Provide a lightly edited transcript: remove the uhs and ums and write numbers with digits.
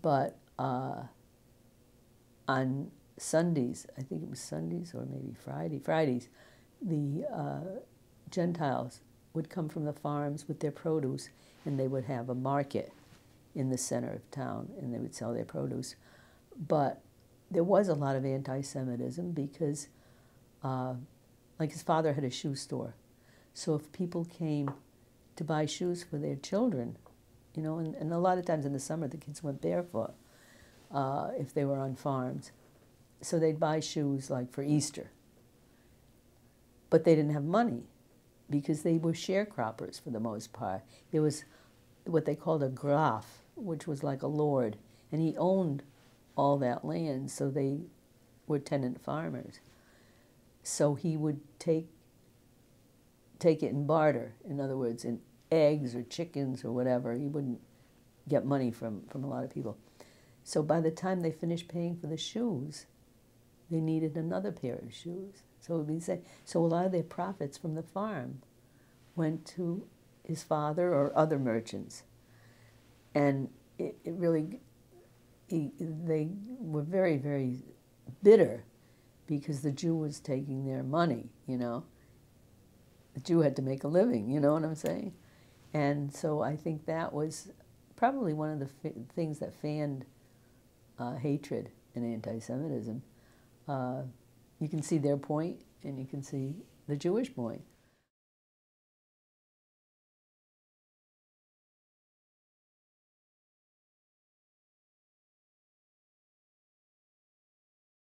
But on Sundays, I think it was Sundays or maybe Fridays, the Gentiles would come from the farms with their produce, and they would have a market in the center of town, and they would sell their produce. But there was a lot of anti-Semitism because, like his father had a shoe store. So if people came to buy shoes for their children, you know, and a lot of times in the summer the kids went barefoot if they were on farms. So they'd buy shoes like for Easter. But they didn't have money because they were sharecroppers for the most part. There was what they called a graf, which was like a lord, and he owned all that land, so they were tenant farmers. So he would take it in barter, in other words, in eggs or chickens or whatever. He wouldn't get money from a lot of people. So by the time they finished paying for the shoes, they needed another pair of shoes. So it would be so a lot of their profits from the farm went to his father or other merchants. And it really, they were very, very bitter because the Jew was taking their money, you know. The Jew had to make a living, you know what I'm saying? And so I think that was probably one of the things that fanned hatred and anti-Semitism. You can see their point, and you can see the Jewish point.